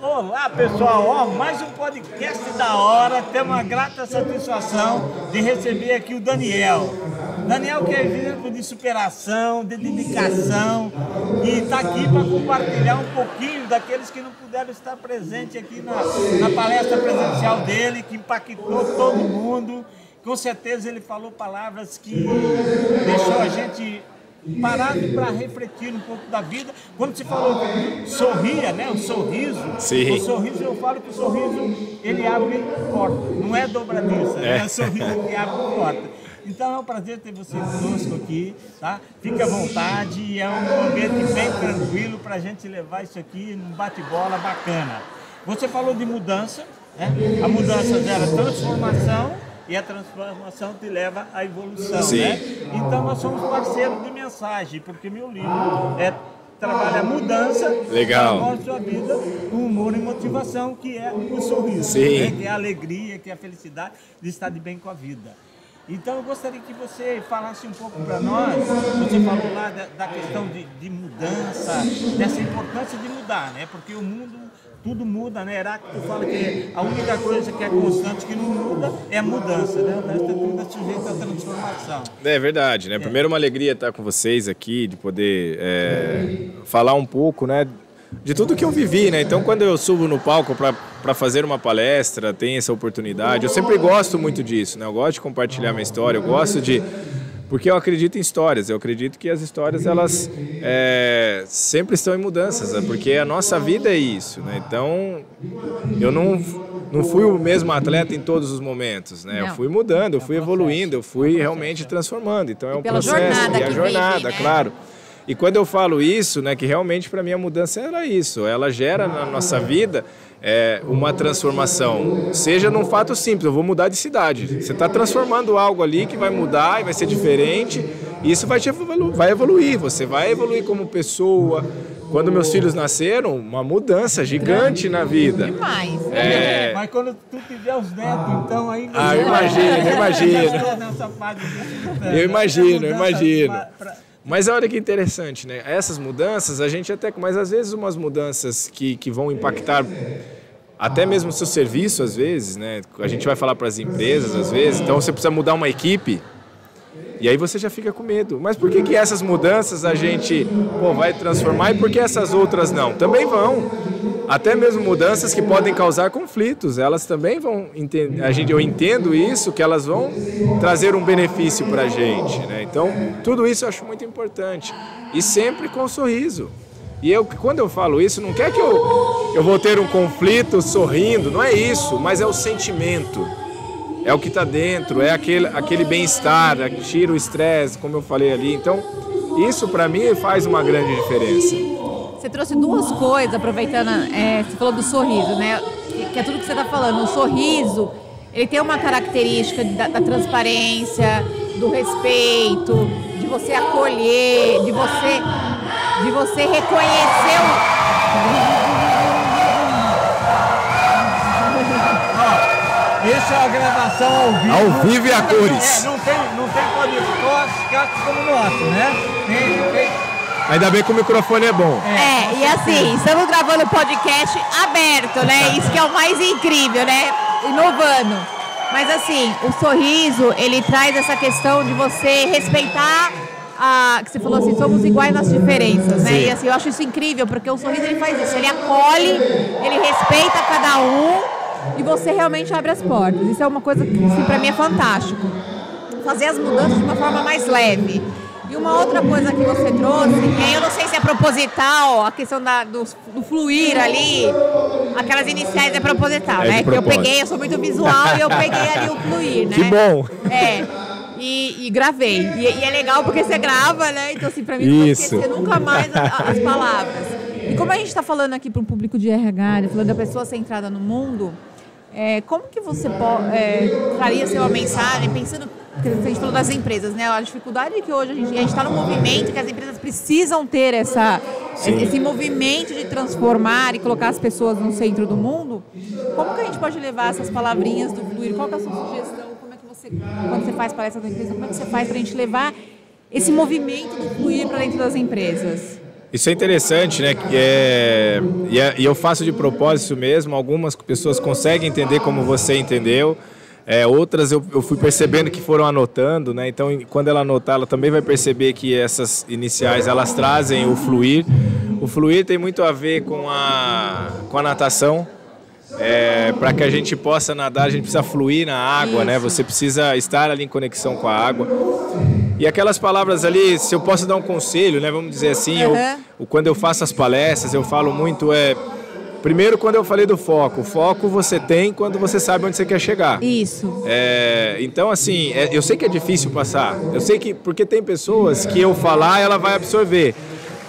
Olá pessoal, mais um podcast da hora. Temos uma grata satisfação de receber aqui o Daniel. Daniel que é exemplo de superação, de dedicação e está aqui para compartilhar um pouquinho daqueles que não puderam estar presentes aqui na palestra presencial dele, que impactou todo mundo. Com certeza ele falou palavras que deixou a gente parado para refletir um pouco da vida. Quando se falou que sorria, né? O sorriso. Sim. O sorriso, eu falo que o sorriso, ele abre porta. Não é dobradiça, é o sorriso que abre porta. Então é um prazer ter você conosco aqui, tá? Fique à vontade, é um ambiente bem tranquilo para a gente levar isso aqui num bate-bola bacana. Você falou de mudança, né? A mudança gera transformação e a transformação te leva à evolução, Sim. né? Então nós somos parceiros de mensagem, porque meu livro trabalha a mudança, transforma sua vida com humor e motivação, que é o sorriso, né? Que é a alegria, que é a felicidade de estar de bem com a vida. Então eu gostaria que você falasse um pouco para nós. Você falou lá da questão de mudança, dessa importância de mudar, né? Porque o mundo, tudo muda, né? Heráclito fala que a única coisa que é constante, que não muda, é a mudança, né? O resto tudo é sujeito à transformação. É verdade, né? Primeiro, uma alegria estar com vocês aqui, de poder falar um pouco, né, de tudo que eu vivi, né? Então, quando eu subo no palco para fazer uma palestra, tem essa oportunidade, eu sempre gosto muito disso, né? Eu gosto de compartilhar minha história, eu gosto de... Porque eu acredito em histórias, eu acredito que as histórias, elas sempre estão em mudanças, né? Porque a nossa vida é isso, né? Então, eu não fui o mesmo atleta em todos os momentos, né? Eu fui mudando, eu fui evoluindo, eu fui realmente transformando. Então, é um processo, e a jornada, claro. E quando eu falo isso, né, que realmente para mim a mudança era isso, ela gera na nossa vida uma transformação, seja num fato simples, eu vou mudar de cidade, você está transformando algo ali que vai mudar e vai ser diferente, e isso vai evoluir, você vai evoluir como pessoa. Quando meus filhos nasceram, uma mudança gigante na vida. Demais. Mas quando tu tiver os netos, então aí... Eu imagino. Mas olha que interessante, né? Essas mudanças, a gente até... Mas às vezes umas mudanças que vão impactar até mesmo o seu serviço, às vezes, né? A gente vai falar para as empresas, às vezes. Então você precisa mudar uma equipe e aí você já fica com medo. Mas por que essas mudanças a gente vai transformar e por que essas outras não? Também vão. Até mesmo mudanças que podem causar conflitos, elas também vão entender. Eu entendo isso, que elas vão trazer um benefício para a gente, né? Então, tudo isso eu acho muito importante. E sempre com um sorriso. E quando eu falo isso, não quer que eu vou ter um conflito sorrindo, não é isso, mas é o sentimento. É o que está dentro, é aquele bem-estar, tira o estresse, como eu falei ali. Então, isso para mim faz uma grande diferença. Você trouxe duas coisas, aproveitando, você falou do sorriso, né? Que é tudo que você está falando. O sorriso, ele tem uma característica da transparência, do respeito, de você acolher, de você reconhecer Essa é a gravação ao vivo. Ao vivo e a cores. Não tem podcast como o nosso, né? Ainda bem que o microfone é bom. E assim, estamos gravando o podcast aberto, né? Isso que é o mais incrível, né? Inovando. Mas assim, o sorriso, ele traz essa questão de você respeitar que você falou assim, somos iguais nas diferenças, né? Sim. E assim, eu acho isso incrível, porque o sorriso, ele faz isso, ele acolhe, ele respeita cada um e você realmente abre as portas. Isso é uma coisa que, assim, pra mim é fantástico. Fazer as mudanças de uma forma mais leve. E uma outra coisa que você trouxe, eu não sei se é proposital, a questão do fluir ali, aquelas iniciais é proposital, né? Que eu sou muito visual e eu peguei ali o fluir, né? Que bom! E gravei. E é legal porque você grava, né? Então, assim, pra mim não vai esquecer nunca mais as palavras. E como a gente tá falando aqui para um público de RH, falando da pessoa centrada no mundo, como que você traria uma mensagem, pensando... A gente falou das empresas, né? A dificuldade que hoje a gente está no movimento, que as empresas precisam ter esse movimento de transformar e colocar as pessoas no centro do mundo. Como que a gente pode levar essas palavrinhas do fluir? Qual que é a sua sugestão? Como é que você, quando você faz palestra da empresa, como é que você faz para a gente levar esse movimento do fluir para dentro das empresas? Isso é interessante, né? E eu faço de propósito mesmo. Algumas pessoas conseguem entender como você entendeu. Outras eu fui percebendo que foram anotando, né? Então, quando ela anotar, ela também vai perceber que essas iniciais, elas trazem o fluir. O fluir tem muito a ver com a natação. Para que a gente possa nadar, a gente precisa fluir na água, isso, né? Você precisa estar ali em conexão com a água. E aquelas palavras ali, se eu posso dar um conselho, né? Vamos dizer assim, quando eu faço as palestras, eu falo muito, primeiro, quando eu falei do foco. O foco você tem quando você sabe onde você quer chegar. Isso. Então, assim, eu sei que é difícil passar. Eu sei que, porque tem pessoas que eu falar, ela vai absorver.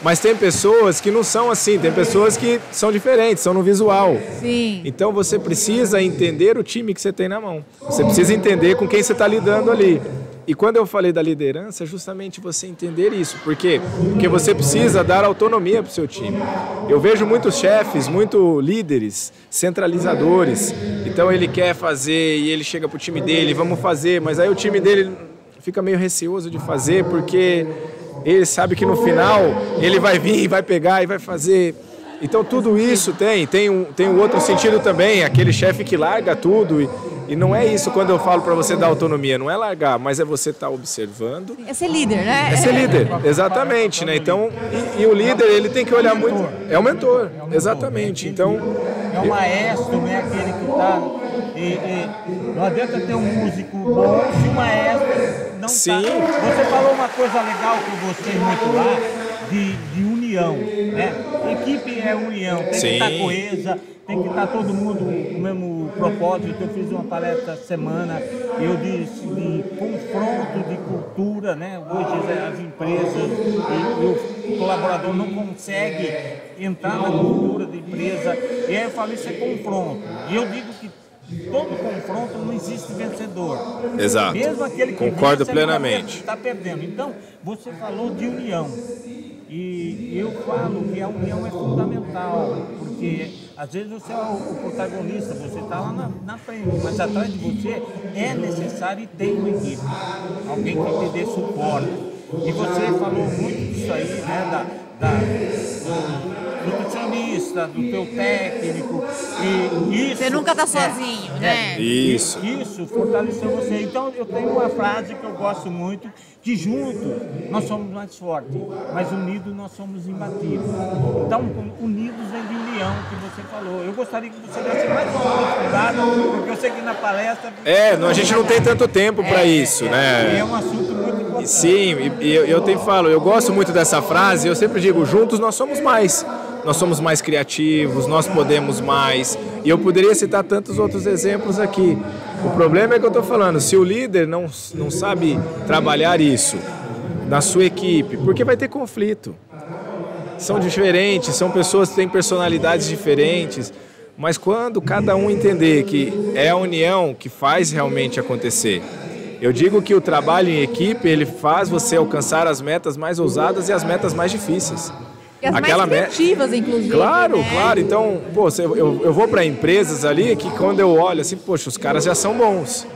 Mas tem pessoas que não são assim, tem pessoas que são diferentes, são no visual. Sim. Então você precisa entender o time que você tem na mão. Você precisa entender com quem você está lidando ali. E quando eu falei da liderança, é justamente você entender isso. Por quê? Porque você precisa dar autonomia para o seu time. Eu vejo muitos chefes, muitos líderes, centralizadores. Então ele quer fazer e ele chega para o time dele, vamos fazer. Mas aí o time dele fica meio receoso de fazer porque ele sabe que no final ele vai vir, vai pegar e vai fazer. Então tudo isso tem um outro sentido também, aquele chefe que larga tudo e não é isso quando eu falo para você dar autonomia, não é largar, mas é você estar observando. É ser líder, né? É ser líder, exatamente, né? Então, e o líder, ele tem que olhar muito... É o mentor, exatamente. Então, é o maestro, né? Aquele que está... não adianta ter um músico bom se o maestro não está... Você falou uma coisa legal que eu gostei muito lá, de união, né? Equipe é união, tem que estar coesa, tem que estar todo mundo no mesmo propósito. Eu fiz uma palestra essa semana, eu disse de confronto de cultura, né? Hoje as empresas e o colaborador não consegue entrar na cultura da empresa, e aí eu falei, isso é confronto. E eu digo que todo confronto não existe vencedor. Exato. Mesmo aquele que concordo plenamente. Está perdendo. Então, você falou de união. E eu falo que a união é fundamental, porque às vezes você é o protagonista, você está lá na frente, mas atrás de você é necessário e tem uma equipe, alguém que te dê suporte. E você falou muito disso aí, né, do nutricionista, do teu técnico. E isso, você nunca está sozinho, né? Isso fortaleceu você. Então eu tenho uma frase que eu gosto muito, que juntos nós somos mais fortes, mas unidos nós somos imbatíveis. Então, unidos vem de união, que você falou. Eu gostaria que você desse mais uma oportunidade, porque eu sei que na palestra... a gente não tem tanto tempo para isso, né? É um assunto muito importante. Sim, e eu falo, eu gosto muito dessa frase, eu sempre digo, juntos nós somos mais. Nós somos mais criativos, nós podemos mais. E eu poderia citar tantos outros exemplos aqui. O problema é que eu estou falando, se o líder não sabe trabalhar isso na sua equipe, porque vai ter conflito. São diferentes, são pessoas que têm personalidades diferentes, mas quando cada um entender que é a união que faz realmente acontecer. Eu digo que o trabalho em equipe, ele faz você alcançar as metas mais ousadas e as metas mais difíceis. E as mais criativas, inclusive. Claro, né? claro. Então, eu vou para empresas ali que quando eu olho assim, poxa, os caras já são bons,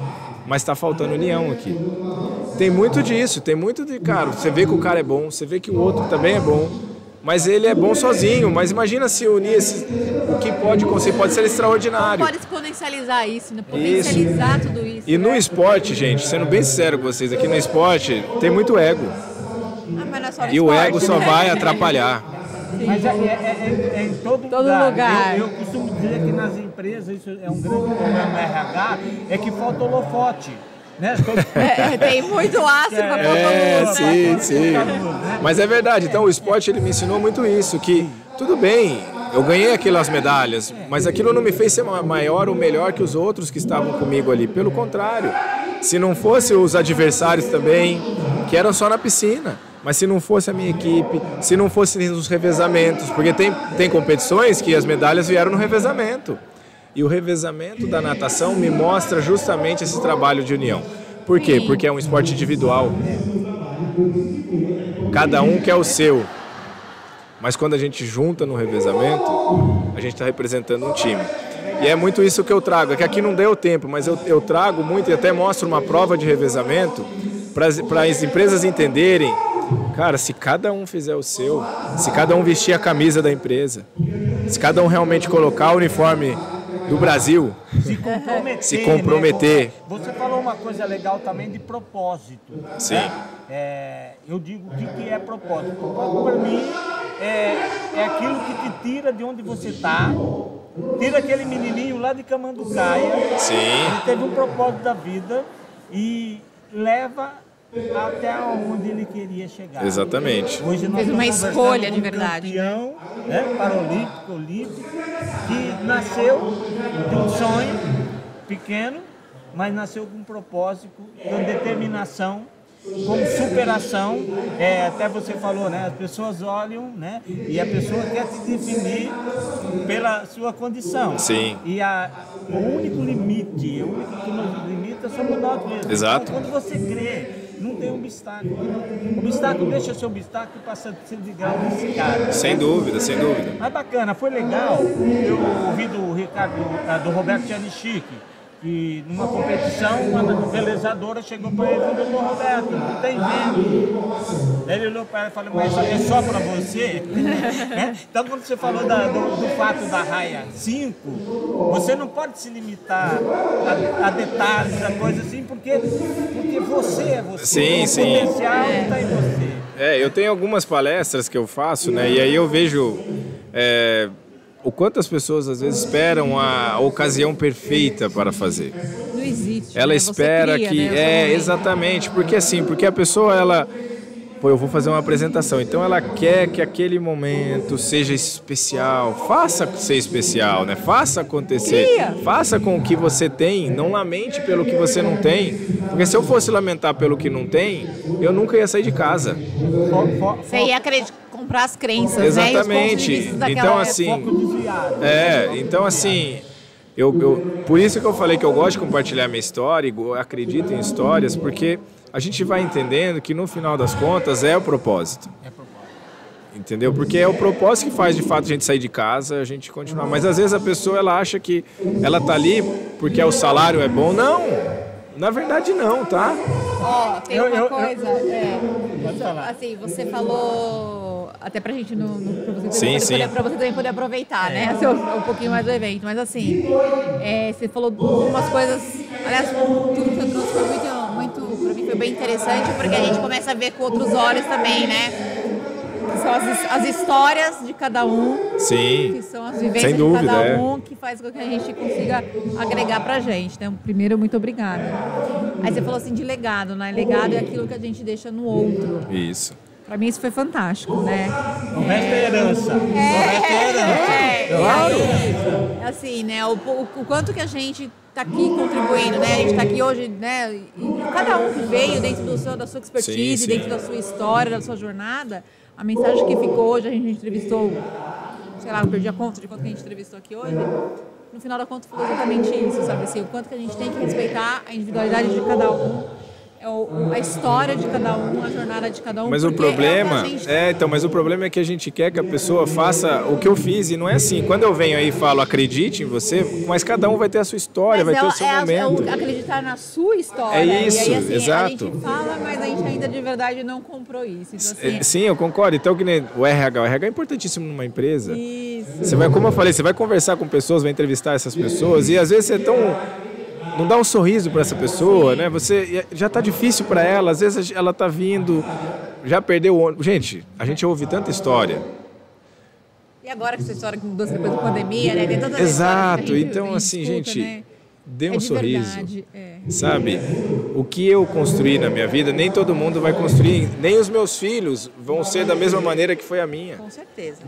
mas está faltando união aqui. Tem muito disso, tem muito de, cara, você vê que o cara é bom, você vê que o outro também é bom, mas ele é bom sozinho. Mas imagina se unir o que pode conseguir, pode ser extraordinário. Pode exponencializar isso, né? Potencializar tudo isso. E no esporte, gente, sendo bem sincero com vocês, aqui no esporte tem muito ego. Mas não é só no e esporte, o ego só vai atrapalhar. Mas é em todo lugar. Eu costumo dizer que nas empresas, isso é um grande problema no RH, é que falta holofote. Né? Tem muito ácido para botar sim. Mas é verdade, então o esporte ele me ensinou muito isso, que tudo bem, eu ganhei aquelas medalhas, mas aquilo não me fez ser maior ou melhor que os outros que estavam comigo ali. Pelo contrário, se não fosse os adversários também, que eram só na piscina, mas se não fosse a minha equipe, se não fossem os revezamentos, porque tem competições que as medalhas vieram no revezamento. E o revezamento da natação me mostra justamente esse trabalho de união. Por quê? Porque é um esporte individual. Cada um quer o seu. Mas quando a gente junta no revezamento, a gente está representando um time. E é muito isso que eu trago. É que aqui não deu tempo, mas eu trago muito e até mostro uma prova de revezamento para as empresas entenderem Cara, se cada um fizer o seu, se cada um vestir a camisa da empresa, se cada um realmente colocar o uniforme do Brasil, Se comprometer. se comprometer. Né? Você falou uma coisa legal também de propósito. Sim. Né? Eu digo o que é propósito. Propósito para mim é aquilo que te tira de onde você está, tira aquele menininho lá de Camanducaia. Sim. Ele teve um propósito da vida e leva até onde ele queria chegar. Exatamente. Hoje nós Fez uma estamos escolha conversando de com um verdade. campeão, né, paralímpico, olímpico, que nasceu de um sonho pequeno, mas nasceu com um propósito, com determinação, com superação. Até você falou, né? As pessoas olham, né? E a pessoa quer te definir pela sua condição. Sim. E o único limite, o único que nos limita somos nós mesmos. Exato. Então, quando você crê, não tem obstáculo. O obstáculo deixa ser obstáculo e passa a ser de grau de escada. Sem dúvida, sem dúvida. Mas bacana, foi legal. Eu ouvi do do Roberto Janischik, que numa competição, uma belezadora chegou para ele e falou: doutor Roberto, não tem vento. Ele olhou para ela e falou: mas é só para você? Né? Então, quando você falou do fato da raia 5, você não pode se limitar a detalhes, a coisas assim, porque você é você. Sim, o sim. potencial está em você. Eu tenho algumas palestras que eu faço, né? E aí eu vejo o quanto as pessoas às vezes esperam a ocasião perfeita para fazer. Não existe. Ela né? espera Você cria, que... né, exatamente. Porque a pessoa, eu vou fazer uma apresentação. Então ela quer que aquele momento seja especial. Faça ser especial, né? Faça acontecer. Cria. Faça com o que você tem. Não lamente pelo que você não tem. Porque se eu fosse lamentar pelo que não tem, eu nunca ia sair de casa. Você ia comprar as crenças, Exatamente. né? E os pontos de vista daquela Então, época. assim... Foco desviado. Então assim... por isso que eu falei que eu gosto de compartilhar minha história, acredito em histórias, porque a gente vai entendendo que no final das contas é o propósito. Entendeu? Porque é o propósito que faz de fato a gente sair de casa, a gente continuar. Mas às vezes a pessoa ela acha que ela tá ali porque o salário é bom. Não! Na verdade não, tá? Ó, tem uma coisa. Pode falar. Assim, você falou até pra gente pra você, Sim, sim. pra você também poder aproveitar, né? Um pouquinho mais do evento. Mas assim, você falou umas coisas. Aliás, tudo que você trouxe foi muito, pra mim foi bem interessante, porque a gente começa a ver com outros olhos também, né? Que são as histórias de cada um. Sim. Que são as vivências Sem dúvida, de cada um, que faz com que a gente consiga agregar pra gente. Então, primeiro, muito obrigada. Aí você falou assim de legado, né? Legado é aquilo que a gente deixa no outro. Isso. Pra mim isso foi fantástico, né? O resto é herança. O resto é herança. Claro. Assim, né? O quanto que a gente tá aqui contribuindo, né? A gente tá aqui hoje, né? E cada um que veio dentro da sua expertise, Sim. dentro da sua história, da sua jornada, a mensagem que ficou hoje, a gente entrevistou, sei lá, eu perdi a conta de quanto que a gente entrevistou aqui hoje. No final da conta falou exatamente isso, sabe? Assim, o quanto que a gente tem que respeitar a individualidade de cada um, a história de cada um, a jornada de cada um. Mas o problema mas o problema é que a gente quer que a pessoa faça o que eu fiz e não é assim. Quando eu venho aí e falo acredite em você, mas cada um vai ter a sua história, vai ter o seu momento. Acreditar na sua história. É isso, e aí, assim, exato. A gente fala, mas a gente ainda de verdade não comprou isso. Então, assim, Sim, eu concordo. Então, que nem o RH é importantíssimo numa empresa. isso. Você vai, como eu falei, você vai conversar com pessoas, vai entrevistar essas pessoas e às vezes você não dá um sorriso para essa pessoa, né? Você já tá difícil para ela, às vezes ela tá vindo, já perdeu o ônibus. Gente, a gente ouve tanta história. E agora que essa história que mudou depois da pandemia, né? Tem tantas Exato. histórias que a gente Então, assim, escuta, gente, né? dê um de sorriso. verdade, Sabe? O que eu construí na minha vida, nem todo mundo vai construir, nem os meus filhos vão ser da mesma maneira que foi a minha. Com certeza.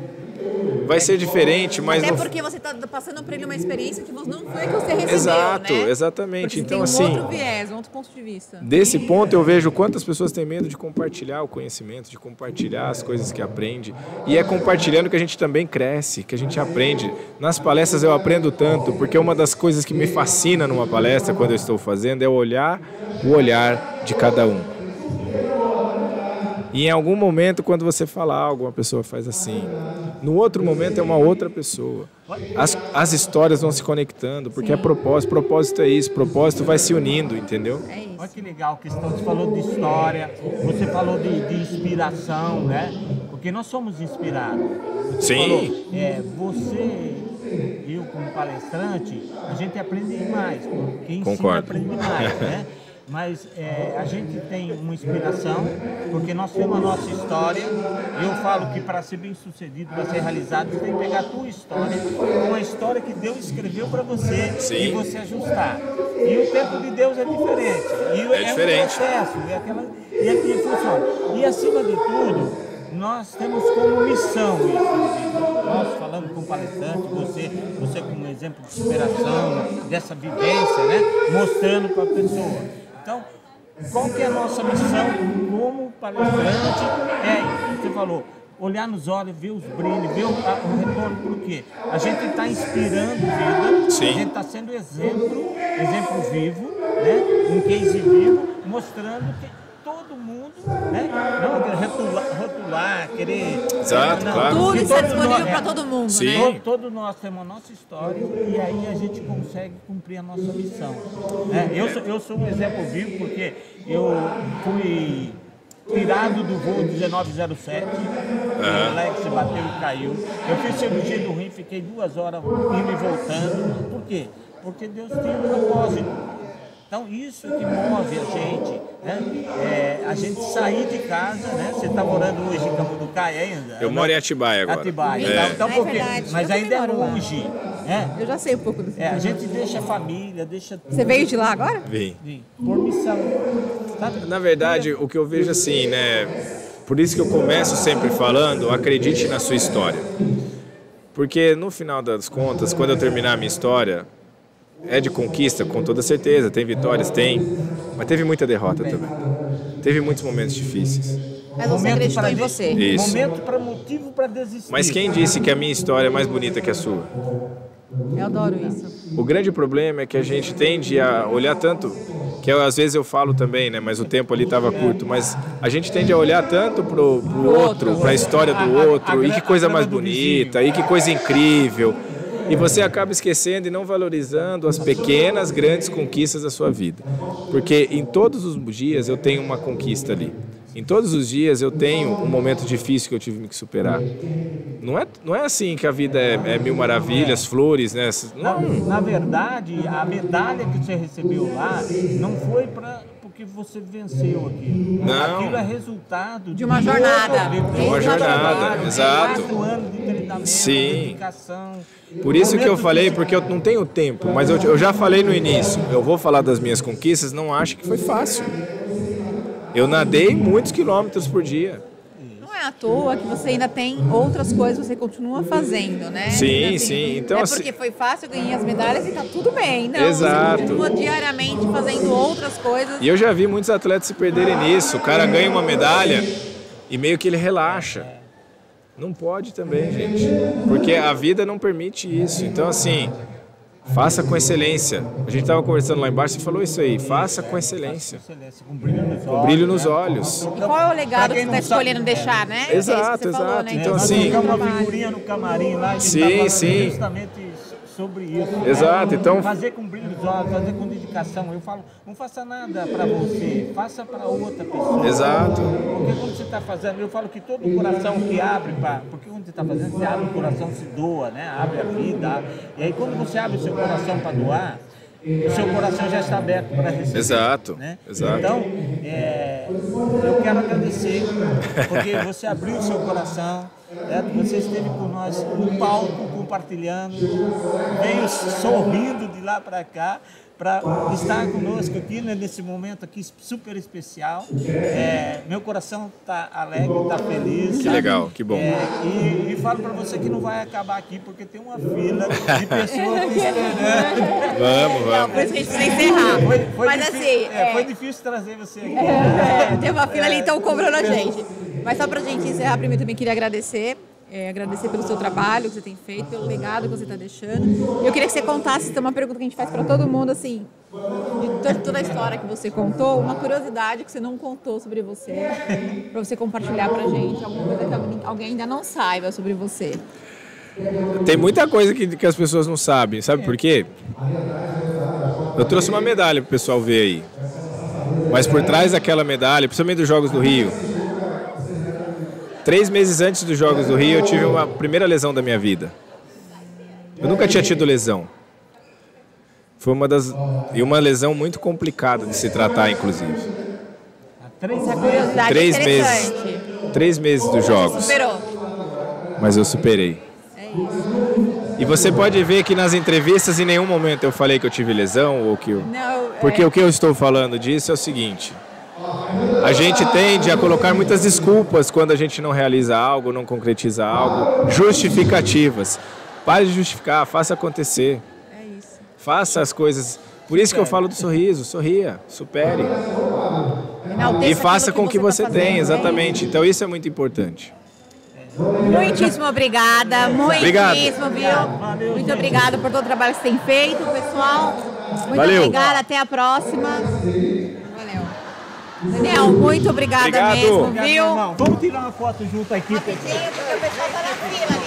Vai ser diferente, mas Até no... porque você está passando para ele uma experiência que não foi a que você recebeu, Exato, né? exatamente. Porque Então, tem assim, outro viés, um outro ponto de vista. desse ponto eu vejo quantas pessoas têm medo de compartilhar o conhecimento, de compartilhar as coisas que aprende. E é compartilhando que a gente também cresce, que a gente aprende. Nas palestras eu aprendo tanto, porque uma das coisas que me fascina numa palestra, quando eu estou fazendo, é o olhar de cada um. E em algum momento, quando você fala algo, uma pessoa faz assim. No outro momento é uma outra pessoa. As histórias vão se conectando, porque é propósito. Propósito é isso. Propósito vai se unindo, entendeu? É isso. Olha que legal, questão, você falou de história, você falou de inspiração, né? Porque nós somos inspirados. Você Sim. falou, você, eu como palestrante, a gente aprende mais. Quem ensina Concordo. aprende mais, né? Mas a gente tem uma inspiração, porque nós temos a nossa história. Eu falo que para ser bem sucedido, para ser realizado, você tem que pegar a tua história, uma história que Deus escreveu para você. Sim. E você ajustar. E o tempo de Deus é diferente. E diferente. Um processo, e funciona. E acima de tudo, nós temos como missão isso. Nós falamos com o palestrante, você como exemplo de superação, dessa vivência, né? Mostrando para a pessoa. Então, qual que é a nossa missão como palestrante? Você falou, olhar nos olhos, ver os brilhos, ver o retorno, por quê? A gente está inspirando vida, Sim. a gente está sendo exemplo vivo, né? Um case vivo, mostrando que todo mundo, né? Não rotular, querer... Exato, claro. Tudo que está todos disponível nós- para todo mundo, Sim. né? Todos nós temos a nossa história e aí a gente consegue cumprir a nossa missão. Eu sou um exemplo vivo porque eu fui tirado do voo 1907, o Alex bateu e caiu. Eu fiz cirurgia do rim, fiquei 2 horas indo e voltando. Por quê? Porque Deus tem um propósito. Então, isso que move a gente, né? A gente sair de casa, né? Você está morando hoje em Cambuducaia ainda? Eu moro em Atibaia agora. Atibaia. É. Então, É por quê? verdade. Mas Eu ainda é também moro lá. longe. Né? Eu já sei um pouco do A gente deixa a família, deixa Você veio de lá agora? Vim. por missão. Sabe? Na verdade, o que eu vejo assim, né? Por isso que eu começo sempre falando, acredite na sua história. Porque no final das contas, quando eu terminar a minha história, é de conquista, com toda certeza. Tem vitórias, tem. Mas teve muita derrota também. Teve muitos momentos difíceis. Mas você acreditou em você. Isso. Momento para motivo para desistir. Mas quem disse que a minha história é mais bonita que a sua? Eu adoro isso. O grande problema é que a gente tende a olhar tanto, que às vezes eu falo também, né? Mas o tempo ali estava curto. Mas a gente tende a olhar tanto pro outro, para a história do outro, e que coisa mais bonita, e que coisa incrível. E você acaba esquecendo e não valorizando as pequenas, grandes conquistas da sua vida. Porque em todos os dias eu tenho uma conquista ali. Em todos os dias eu tenho um momento difícil que eu tive que superar. Não é assim que a vida é mil maravilhas, flores, né? Não. Na verdade, a medalha que você recebeu lá não foi porque você venceu aquilo. Não. Aquilo é resultado De uma jornada. De uma jornada, exato. 4 anos de treinamento, Sim. dedicação. Por isso que eu falei, porque eu não tenho tempo, mas eu já falei no início, eu vou falar das minhas conquistas, não acho que foi fácil. Eu nadei muitos quilômetros por dia. Não é à toa que você ainda tem outras coisas que você continua fazendo, né? Sim, sim. Então, é assim- porque foi fácil, eu ganhei as medalhas e tá tudo bem. Não, Exato. Você continua diariamente fazendo outras coisas. E eu já vi muitos atletas se perderem nisso. O cara ganha uma medalha e meio que ele relaxa. Não pode também, gente. Porque a vida não permite isso. Então, assim, faça com excelência. A gente estava conversando lá embaixo e falou isso aí. Faça com excelência. Excelência, com brilho nos olhos. Com brilho nos né? olhos. E qual é o legado Pra que quem você não está sabe- escolhendo deixar, né? É isso que Exato, você falou, exato. né? Então, Nós assim- colocamos uma trabalho. figurinha no camarim lá e Sim, tá falando sim. justamente sobre isso. Exato, então- Fazer com brilho nos olhos, fazer com dedicação. Eu falo, não faça nada para você, faça para outra pessoa. Exato. Porque quando você está fazendo, eu falo que todo coração que abre para... Porque quando você está fazendo, você abre o coração, se doa, né? Abre a vida. E aí quando você abre o seu coração para doar, o seu coração já está aberto para receber. Exato, Né? exato. Então, eu quero agradecer, porque você abriu o seu coração, você esteve com nós no palco, compartilhando, veio sorrindo de lá para cá, para estar conosco aqui, né, nesse momento aqui super especial. Meu coração está alegre, está feliz. Que sabe? legal, que bom. E falo para você que não vai acabar aqui, porque tem uma fila de pessoas te esperando. Vamos, Não, vamos. por isso que a gente precisa encerrar. Mas difícil, assim, foi difícil trazer você aqui. tem uma fila ali, então cobrando a gente. Mas só pra gente encerrar, primeiro também queria agradecer. agradecer pelo seu trabalho que você tem feito, pelo legado que você está deixando. Eu queria que você contasse, tem uma pergunta que a gente faz para todo mundo, assim, de toda a história que você contou, uma curiosidade que você não contou sobre você, para você compartilhar para a gente, alguma coisa que alguém ainda não saiba sobre você. Tem muita coisa que as pessoas não sabem, sabe por quê? Eu trouxe uma medalha pro pessoal ver aí. Mas por trás daquela medalha, principalmente dos Jogos do Rio, 3 meses antes dos Jogos do Rio, eu tive uma primeira lesão da minha vida. Eu nunca tinha tido lesão. Foi uma lesão muito complicada de se tratar, inclusive. Essa curiosidade 3 é meses. 3 meses dos Jogos. Superou. Mas eu superei. E você pode ver que nas entrevistas em nenhum momento eu falei que eu tive lesão ou que eu... Porque o que eu estou falando disso é o seguinte: a gente tende a colocar muitas desculpas quando a gente não realiza algo, não concretiza algo, justificativas. Pare de justificar, faça acontecer. É isso. Faça as coisas. Por isso que eu falo do sorriso, sorria, supere. E faça com o que você tem, exatamente. Então isso é muito importante. Muitíssimo obrigada, Obrigado. viu? Muito obrigada por todo o trabalho que você tem feito, pessoal. Muito Valeu. obrigada, até a próxima. Valeu. Daniel, muito obrigada Obrigado. mesmo, Obrigado, viu? irmão. Vamos tirar uma foto junto aqui. Rapidinho, porque o pessoal tá na fila.